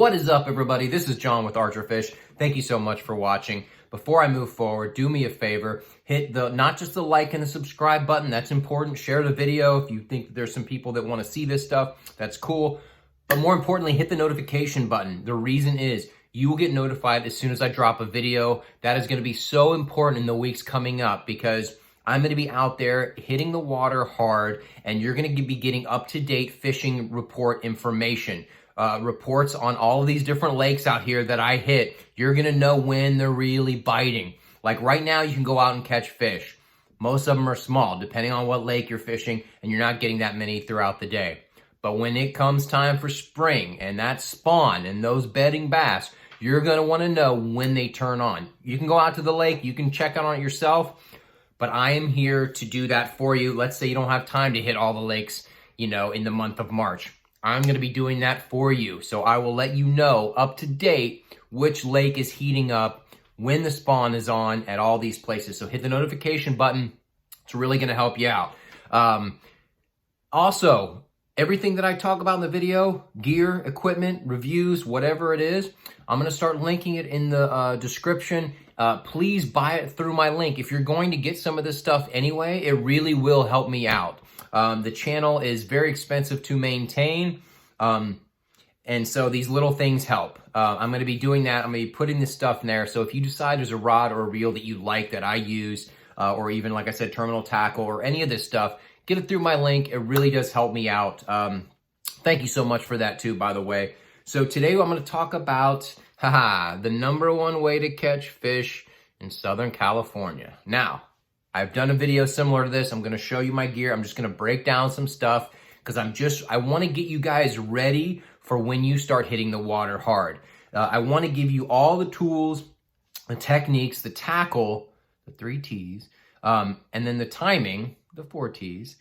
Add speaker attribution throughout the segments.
Speaker 1: What is up, everybody? This is John with Archer Fish. Thank you so much for watching. Before I move forward, do me a favor, hit the not just the like and the subscribe button. That's important. Share the video if you think there's some people that want to see this stuff. That's cool. But more importantly, hit the notification button. The reason is you will get notified as soon as I drop a video. That is going to be so important in the weeks coming up because I'm going to be out there hitting the water hard, and you're going to be getting up-to-date fishing report information. Reports on all of these different lakes out here that I hit. You're going to know when they're really biting. Like right now, you can go out and catch fish. Most of them are small, depending on what lake you're fishing, and you're not getting that many throughout the day. But when it comes time for spring and that spawn and those bedding bass, you're going to want to know when they turn on. You can go out to the lake, you can check on it yourself, but I am here to do that for you. Let's say you don't have time to hit all the lakes, in the month of March. I'm going to be doing that for you. So I will let you know up to date which lake is heating up, when the spawn is on at all these places. So hit the notification button. It's really going to help you out. Also, everything that I talk about in the video, gear, equipment, reviews, whatever it is, I'm going to start linking it in the description. Please buy it through my link. If you're going to get some of this stuff anyway, it really will help me out. The channel is very expensive to maintain, and so these little things help. I'm going to be doing that. I'm going to be putting this stuff in there. So if you decide there's a rod or a reel that you like that I use, or even, like I said, terminal tackle or any of this stuff, get it through my link. It really does help me out. Thank you so much for that too, by the way. So today I'm going to talk about, the #1 way to catch fish in Southern California. Now, I've done a video similar to this. I'm going to show you my gear. I'm just going to break down some stuff because I want to get you guys ready for when you start hitting the water hard. I want to give you all the tools, the techniques, the tackle, the 3 T's, and then the timing, the 4 T's,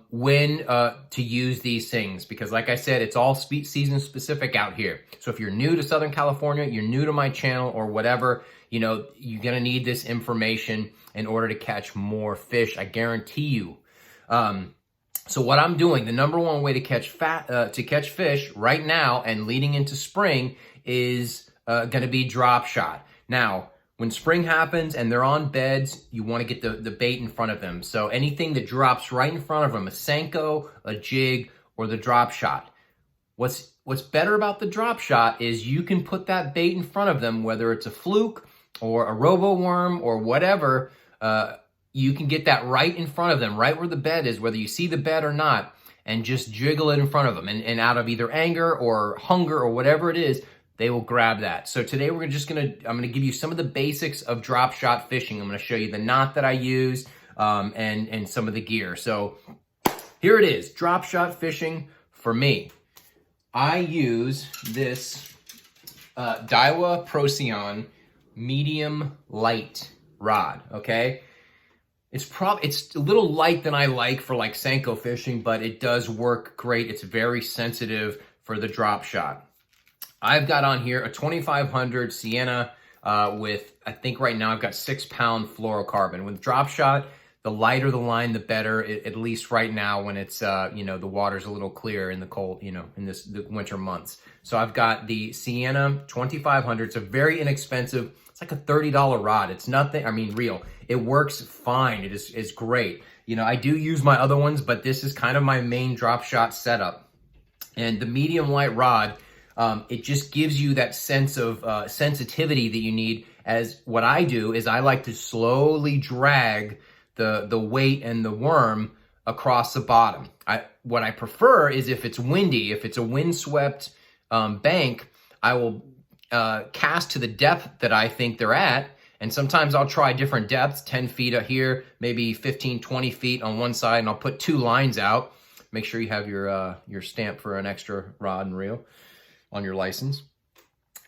Speaker 1: when to use these things. Because like I said, it's all season specific out here. So if you're new to Southern California, you're new to my channel or whatever, you're going to need this information in order to catch more fish. I guarantee you. So what I'm doing, the #1 way to catch fish right now and leading into spring is going to be drop shot. Now, when spring happens and they're on beds, you want to get the bait in front of them. So anything that drops right in front of them, a Senko, a jig, or the drop shot. What's better about the drop shot is you can put that bait in front of them, whether it's a fluke or a RoboWorm or whatever. You can get that right in front of them, right where the bed is, whether you see the bed or not, and just jiggle it in front of them. And out of either anger or hunger or whatever it is, they will grab that. So today I'm gonna give you some of the basics of drop shot fishing. I'm gonna show you the knot that I use and some of the gear. So here it is, drop shot fishing for me. I use this Daiwa Procyon medium light rod, okay? It's a little light than I like for like Senko fishing, but it does work great. It's very sensitive for the drop shot. I've got on here a 2500 Sienna with, I think right now I've got 6-pound fluorocarbon. With drop shot, the lighter the line, the better, at least right now when it's, the water's a little clear in the cold, in the winter months. So I've got the Sienna 2500. It's a very inexpensive, it's like a $30 rod. It's nothing, reel. It works fine. It is great. I do use my other ones, but this is kind of my main drop shot setup. And the medium light rod, it just gives you that sense of sensitivity that you need. As what I do is I like to slowly drag the weight and the worm across the bottom. What I prefer is if it's windy, if it's a windswept bank, I will cast to the depth that I think they're at. And sometimes I'll try different depths, 10 feet here, maybe 15, 20 feet on one side, and I'll put 2 lines out. Make sure you have your stamp for an extra rod and reel on your license.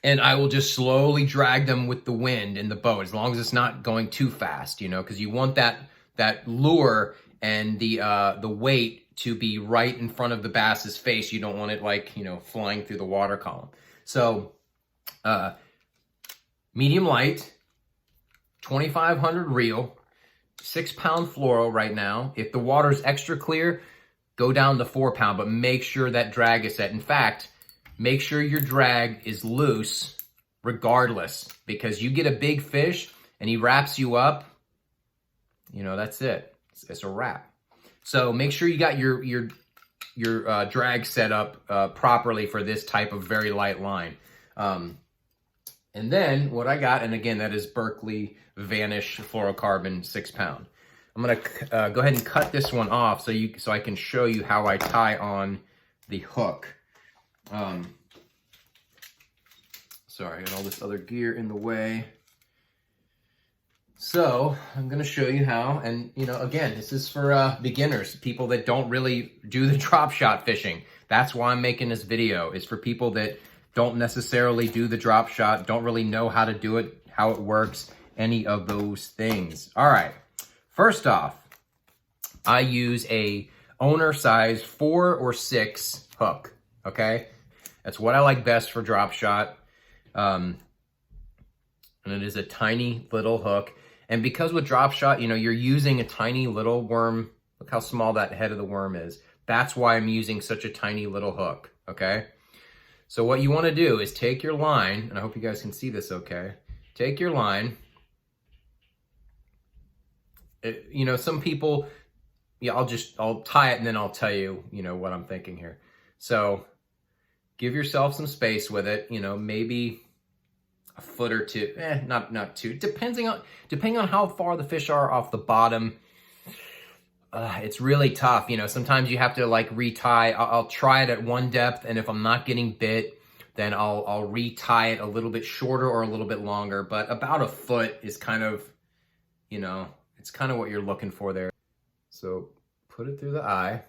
Speaker 1: And I will just slowly drag them with the wind in the boat, as long as it's not going too fast, because you want that lure and the weight to be right in front of the bass's face. You don't want it flying through the water column. So medium light, 2500 reel, 6-pound fluoro right now. If the water's extra clear, go down to 4-pound, but make sure that drag is set. In fact, make sure your drag is loose regardless, because you get a big fish and he wraps you up, you know, that's it. It's a wrap. So make sure you got your drag set up properly for this type of very light line. And then what I got, and again, that is Berkley Vanish Fluorocarbon 6 pound. I'm gonna go ahead and cut this one off so I can show you how I tie on the hook. Sorry, I got all this other gear in the way. So I'm gonna show you how, and you know, again, this is for beginners, people that don't really do the drop shot fishing. That's why I'm making this video, is for people that don't necessarily do the drop shot, don't really know how to do it, how it works, any of those things. All right, first off, I use a owner size 4 or 6 hook, okay? That's what I like best for drop shot. And it is a tiny little hook. And because with drop shot, you know, you're using a tiny little worm. Look how small that head of the worm is. That's why I'm using such a tiny little hook, okay? So what you want to do is take your line, and I hope you guys can see this okay. Take your line. You know, some people, yeah, I'll tie it and then I'll tell you, you know, what I'm thinking here. So give yourself some space with it, you know, maybe a foot or two, not two, depending on how far the fish are off the bottom. It's really tough, you know, sometimes you have to like retie. I'll try it at one depth, and if I'm not getting bit, then I'll retie it a little bit shorter or a little bit longer, but about a foot is kind of, you know, it's kind of what you're looking for there. So put it through the eye,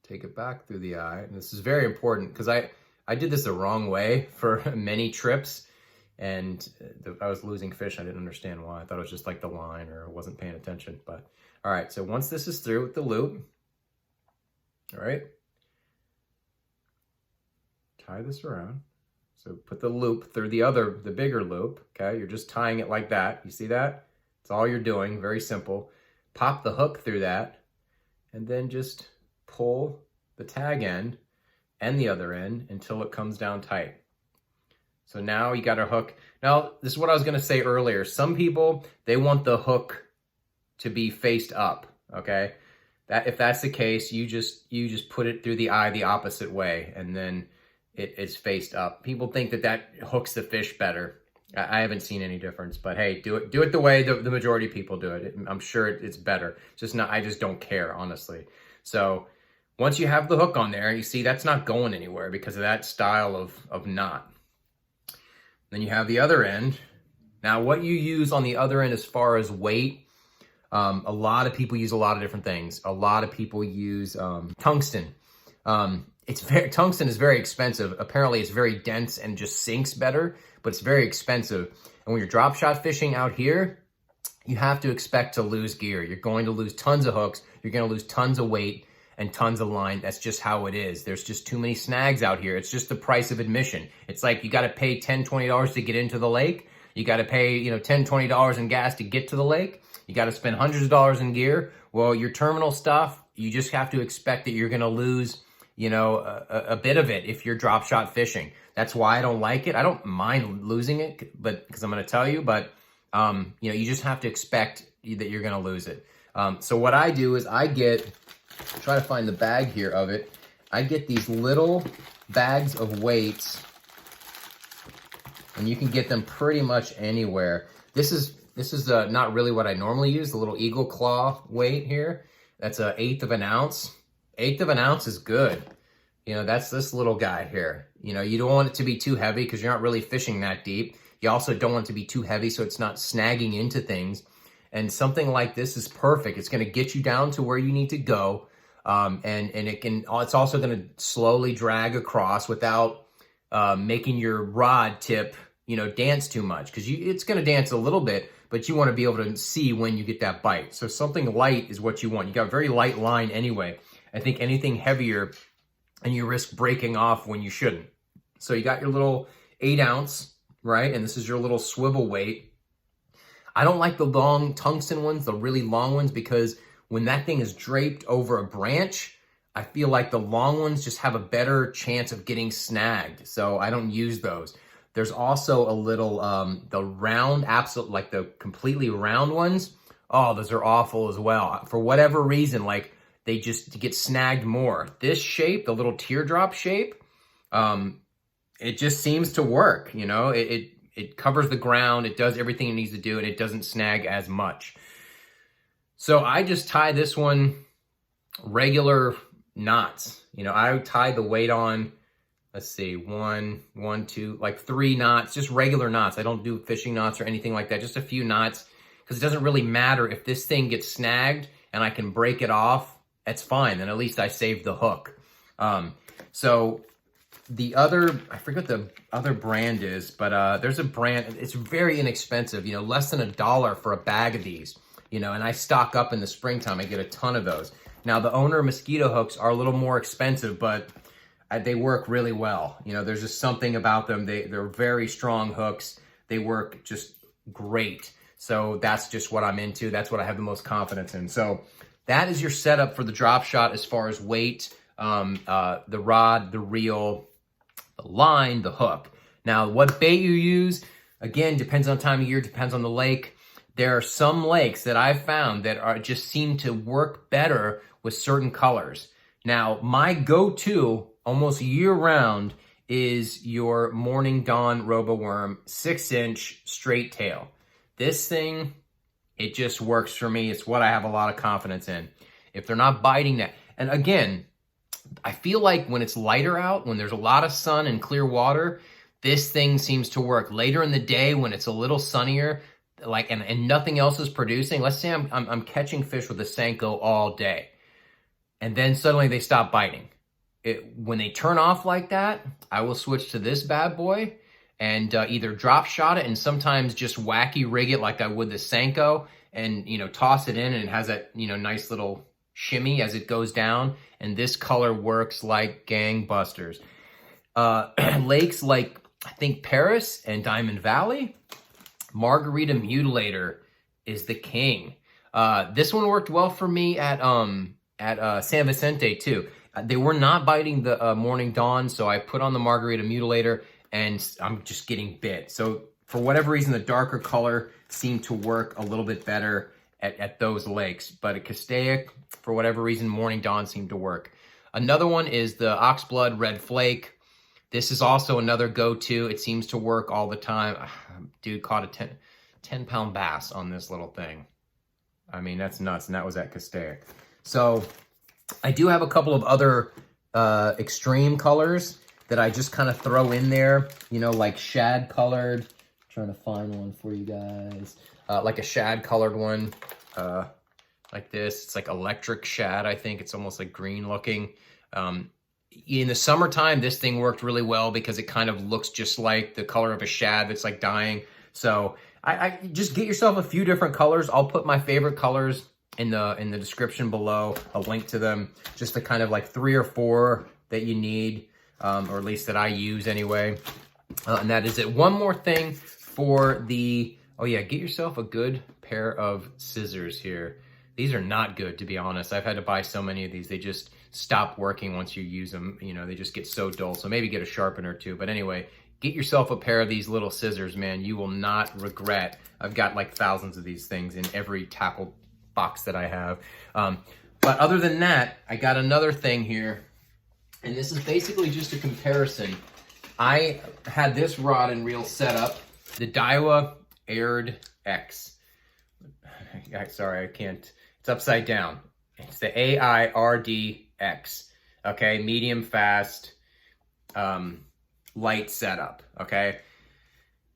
Speaker 1: take it back through the eye, and this is very important because I did this the wrong way for many trips, and I was losing fish. I didn't understand why. I thought it was just like the line, or I wasn't paying attention. But all right, so once this is through with the loop, all right, tie this around. So put the loop through the bigger loop, okay? You're just tying it like that. You see that? That's all you're doing, very simple. Pop the hook through that, and then just pull the tag end and the other end until it comes down tight. So now you got a hook. Now, this is what I was gonna say earlier. Some people, they want the hook to be faced up, okay? If that's the case, you just put it through the eye the opposite way, and then it's faced up. People think that hooks the fish better. I haven't seen any difference, but hey, do it the way the majority of people do it. I'm sure it's better. I just don't care, honestly. So once you have the hook on there, you see that's not going anywhere because of that style of knot. Then you have the other end. Now, what you use on the other end as far as weight, a lot of people use a lot of different things. A lot of people use tungsten. Tungsten is very expensive. Apparently, it's very dense and just sinks better, but it's very expensive. And when you're drop shot fishing out here, you have to expect to lose gear. You're going to lose tons of hooks. You're going to lose tons of weight and tons of line. That's just how it is. There's just too many snags out here. It's just the price of admission. It's like you got to pay $10, $20 to get into the lake. You got to pay, you know, $10, $20 in gas to get to the lake. You got to spend hundreds of dollars in gear. Well, your terminal stuff, you just have to expect that you're going to lose, you know, a bit of it if you're drop shot fishing. That's why I don't like it. I don't mind losing it, but because I'm going to tell you, but you know, you just have to expect that you're going to lose it. So what I do is try to find the bag here of it. I get these little bags of weights, and you can get them pretty much anywhere. This is not really what I normally use, the little eagle claw weight here. That's 1/8 of an ounce. 1/8 of an ounce is good. You know, that's this little guy here. You know, you don't want it to be too heavy because you're not really fishing that deep. You also don't want it to be too heavy so it's not snagging into things. And something like this is perfect. It's going to get you down to where you need to go. And it's also going to slowly drag across without making your rod tip, you know, dance too much, because it's going to dance a little bit, but you want to be able to see when you get that bite. So something light is what you want. You got a very light line anyway. I think anything heavier and you risk breaking off when you shouldn't. So you got your little 8 ounce, right? And this is your little swivel weight. I don't like the long tungsten ones, the really long ones, because when that thing is draped over a branch, I feel like the long ones just have a better chance of getting snagged, so I don't use those. There's also a little, the round, absolute, like the completely round ones. Oh, those are awful as well. For whatever reason, like they just get snagged more. This shape, the little teardrop shape, it just seems to work, you know? It covers the ground, it does everything it needs to do, and it doesn't snag as much. So I just tie this one regular knots. You know, I tie the weight on, let's see, one, two, like 3 knots, just regular knots. I don't do fishing knots or anything like that, just a few knots, because it doesn't really matter if this thing gets snagged and I can break it off, that's fine. Then at least I saved the hook. So the other, I forget the other brand is, but there's a brand, it's very inexpensive, you know, less than $1 for a bag of these, you know, and I stock up in the springtime. I get a ton of those. Now, the owner Mosquito hooks are a little more expensive, but they work really well. You know, there's just something about them. They're very strong hooks. They work just great. So that's just what I'm into. That's what I have the most confidence in. So that is your setup for the drop shot as far as weight, the rod, the reel, the line, the hook. Now, what bait you use, again, depends on time of year, depends on the lake. There are some lakes that I've found that just seem to work better with certain colors. Now, my go-to almost year-round is your Morning Dawn RoboWorm 6-inch straight tail. This thing, it just works for me. It's what I have a lot of confidence in. If they're not biting that, and again, I feel like when it's lighter out, when there's a lot of sun and clear water, this thing seems to work. Later in the day when it's a little sunnier, like and nothing else is producing. Let's say I'm catching fish with a Senko all day, and then suddenly they stop biting. When they turn off like that, I will switch to this bad boy and either drop shot it and sometimes just wacky rig it like I would the Senko, and you know, toss it in, and it has that, you know, nice little shimmy as it goes down, and this color works like gangbusters. Lakes like, I think, Paris and Diamond Valley, Margarita Mutilator is the king. This one worked well for me at San Vicente too. They were not biting the Morning Dawn, so I put on the Margarita Mutilator, and I'm just getting bit. So for whatever reason, the darker color seemed to work a little bit better at those lakes. But at Castaic, for whatever reason, Morning Dawn seemed to work. Another one is the Oxblood Red Flake. This is also another go-to. It seems to work all the time. Dude caught a 10-pound bass on this little thing. I mean, that's nuts, and that was at Castaic. So I do have a couple of other extreme colors that I just kind of throw in there, you know, like shad colored. I'm trying to find one for you guys. Like a shad colored one, like this. It's like electric shad, I think. It's almost like green looking. In the summertime, this thing worked really well because it kind of looks just like the color of a shad that's like dying. So I just get yourself a few different colors. I'll put my favorite colors in the description below. I'll link to them, just the kind of like 3 or 4 that you need, or at least that I use anyway. And that is it. One more thing for the, oh yeah, get yourself a good pair of scissors here. These are not good, to be honest. I've had to buy so many of these. They just stop working once you use them. You know, they just get so dull. So maybe get a sharpener too. But anyway, get yourself a pair of these little scissors, man. You will not regret. I've got like thousands of these things in every tackle box that I have. But other than that, I got another thing here. And this is basically just a comparison. I had this rod and reel set up, the Daiwa Aired X. Sorry, I can't. It's upside down. It's the AIRDX. Okay, medium fast, light setup. Okay,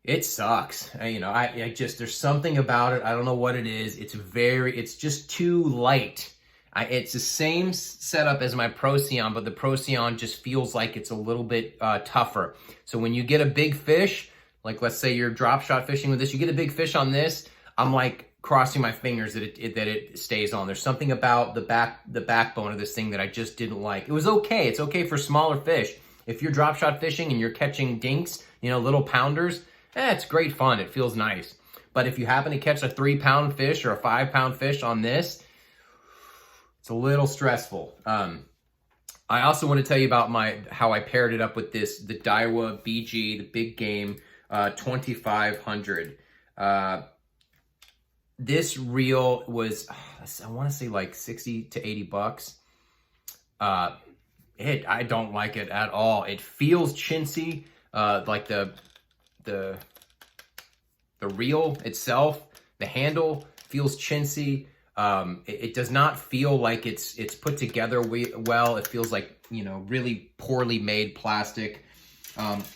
Speaker 1: it sucks. You know, I just, there's something about it. I don't know what it is. It's just too light. It's the same setup as my Procyon, but the Procyon just feels like it's a little bit tougher. So when you get a big fish, like let's say you're drop shot fishing with this, you get a big fish on this, I'm like crossing my fingers that it stays on. There's something about the backbone of this thing that I just didn't like. It was okay. It's okay for smaller fish. If you're drop shot fishing and you're catching dinks, you know, little pounders, it's great fun. It feels nice. But if you happen to catch a 3-pound fish or a 5-pound fish on this, it's a little stressful. I also want to tell you about how I paired it up with the Daiwa BG, the big game 2500. This reel was, I want to say like 60 to 80 bucks. I don't like it at all. It feels chintzy, like the reel itself, the handle feels chintzy. It does not feel like it's put together well. It feels like, you know, really poorly made plastic.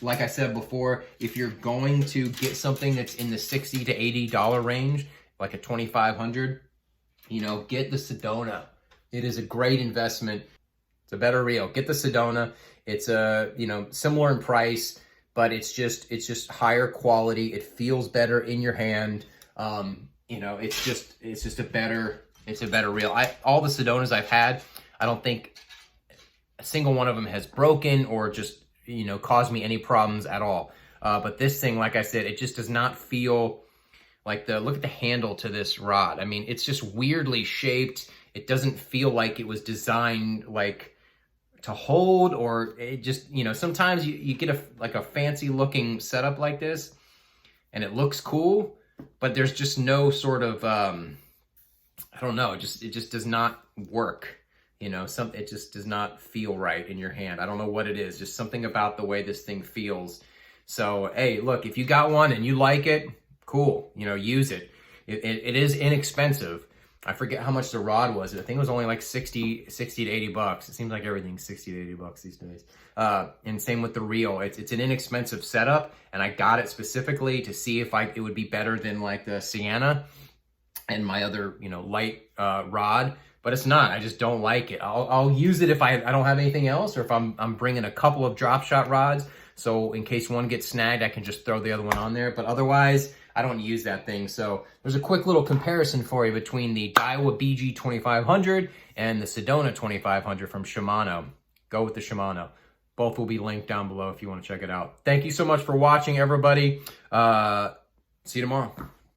Speaker 1: Like I said before, if you're going to get something that's in the $60 to $80 range, like a 2500, you know, get the Sedona. It is a great investment. It's a better reel. Get the Sedona. It's you know, similar in price, but it's just higher quality. It feels better in your hand. You know, it's just a better reel. All the Sedonas I've had, I don't think a single one of them has broken or just, you know, caused me any problems at all. But this thing, like I said, it just does not feel like look at the handle to this rod. I mean, it's just weirdly shaped. It doesn't feel like it was designed like to hold, or it just, you know, sometimes you get a fancy looking setup like this and it looks cool, but there's just no sort of, I don't know, it just does not work. You know, it just does not feel right in your hand. I don't know what it is, just something about the way this thing feels. So, hey, look, if you got one and you like it, cool, you know, use it. It is inexpensive. I forget how much the rod was. I think it was only like 60 to 80 bucks. It seems like everything's 60 to 80 bucks these days. And same with the reel. It's an inexpensive setup, and I got it specifically to see if it would be better than like the Sienna and my other, you know, light rod. But it's not. I just don't like it. I'll use it if I don't have anything else, or if I'm bringing a couple of drop shot rods. So in case one gets snagged, I can just throw the other one on there. But otherwise, I don't use that thing. So there's a quick little comparison for you between the Daiwa BG 2500 and the Sedona 2500 from Shimano. Go with the Shimano. Both will be linked down below if you want to check it out. Thank you so much for watching, everybody. See you tomorrow.